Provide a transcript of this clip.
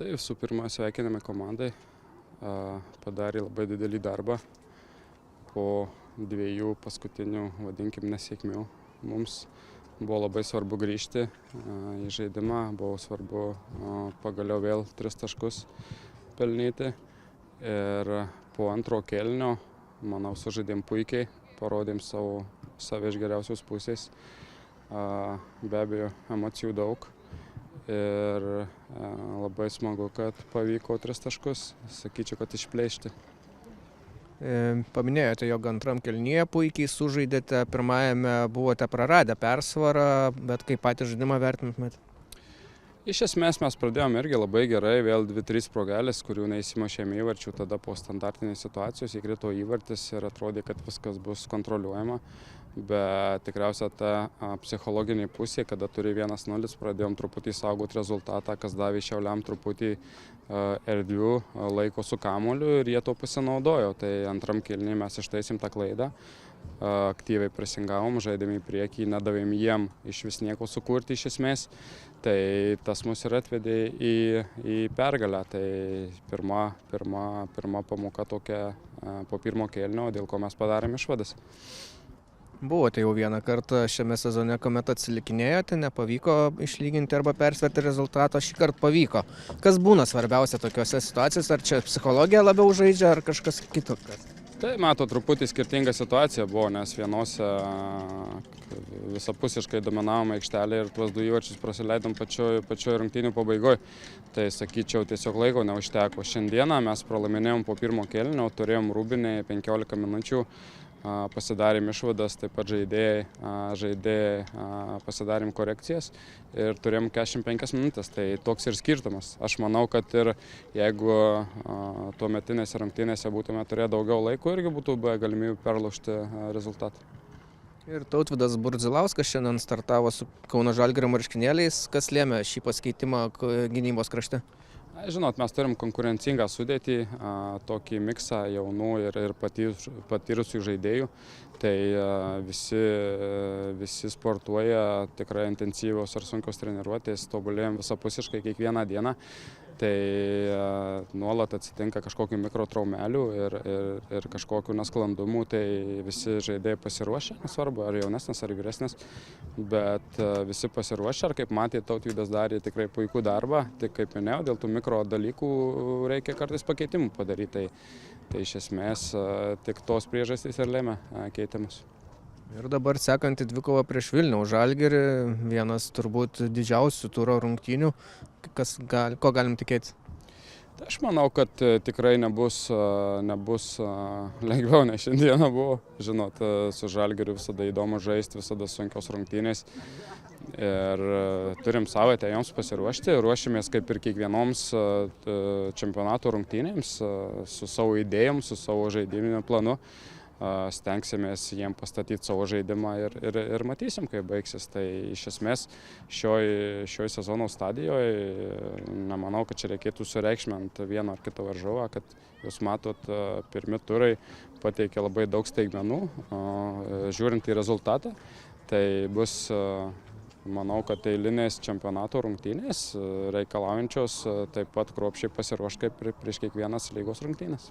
Tai visų pirma sveikiname komandai, padarė labai didelį darbą po dviejų paskutinių, vadinkim, nesėkmių. Mums buvo labai svarbu grįžti į žaidimą, buvo svarbu pagaliau vėl 3 taškus pelnyti ir po antro kėlinio, manau, sužaidėm puikiai, parodėm save iš geriausios pusės, be abejo emocijų daug. Ir labai smagu, kad pavyko 3 taškus, sakyčiau, kad išplėšti. Paminėjote, jog antram kėlinyje puikiai sužaidėte, pirmajame buvote praradę persvarą, bet kaip patį žaidimą vertintumėte? Iš esmės mes pradėjome irgi labai gerai, vėl 2-3 progelės, kurių neįsimušėme įvarčių, tada po standartinės situacijos įkrito įvartis ir atrodė, kad viskas bus kontroliuojama. Bet tikriausia ta psichologinė pusė, kada turi 1-0, pradėjom truputį saugoti rezultatą, kas davė Šiauliam truputį erdvių laiko su kamuoliu ir jie to pasinaudojo. Tai antram kėlinyje mes ištaisėm tą klaidą, aktyviai presingavom, žaidėm į priekį, nedavėm jiem iš vis nieko sukurti iš esmės. Tai tas mus ir atvedė į pergalę. Tai pirma pamoka tokia po pirmo kėlinio, dėl ko mes padarėm išvadas. Buvote jau vieną kartą šiame sezone, kuomet atsilikinėjote, nepavyko išlyginti arba persverti rezultato, šį kartą pavyko. Kas būna svarbiausia tokiuose situacijose, ar čia psichologija labiau žaidžia, ar kažkas kitokas? Tai mato, truputį skirtinga situacija buvo, nes vienose visapusiškai dominavome aikštelę ir tuos 2 įvarčius prasileidom pačioj rungtynių pabaigoje. Tai sakyčiau, tiesiog laiko neužteko. Šiandieną mes pralaimėjom po pirmo kėlinio, turėjom rūbinį 15 minučių. Pasidarėm išvadas, taip pat žaidėjai pasidarėm korekcijas ir turėjom 45 minutės, tai toks ir skirtumas. Aš manau, kad ir jeigu tuometinėse rungtynėse būtume turėję daugiau laiko, irgi būtų buvę galimybių perlaužti rezultatą. Ir Tautvydas Burdzilauskas šiandien startavo su Kauno Žalgirio marškinėliais. Kas lėmė šį pasikeitimą gynybos krašte? Žinot, mes turim konkurencingą sudėtį, tokį miksą jaunų ir patyrusių žaidėjų. Tai visi sportuoja, tikrai intensyvios ir sunkios treniruotės, tobulėjom visapusiškai kiekvieną dieną. Tai nuolat atsitinka kažkokių mikrotraumelių ir kažkokių nesklandumų, tai visi žaidėjai pasiruošę, nesvarbu ar jaunesnis ar vyresnis, bet visi pasiruošę, ar kaip matė, Tautvydas darė tikrai puikų darbą, tik kaip minėjau, dėl tų mikro dalykų reikia kartais pakeitimų padaryti, tai iš esmės tik tos priežastys ir lėmė keitimus. Ir dabar sekanti dvikova prieš Vilniaus Žalgirį, vienas turbūt didžiausių turo rungtynių. Ko galim tikėtis? Aš manau, kad tikrai nebus lengviau, nei šiandieną buvo. Žinot, su Žalgiriu visada įdomu žaisti, visada sunkios rungtynės. Ir turim savaitę joms pasiruošti, ruošimės kaip ir kiekvienoms čempionato rungtynėms, su savo idėjom, su savo žaidiminiu planu. Stengsimės jiem pastatyti savo žaidimą ir matysim, kaip baigsis. Tai iš esmės šioj sezono stadijoje nemanau, kad čia reikėtų sureikšminti vieną ar kitą varžovą, kad jūs matot, pirmi turai pateikė labai daug staigmenų, žiūrint į rezultatą. Tai bus, manau, kad eilinės čempionato rungtynės reikalaujančios taip pat kruopščiai pasiruošti kaip prieš kiekvienas lygos rungtynės.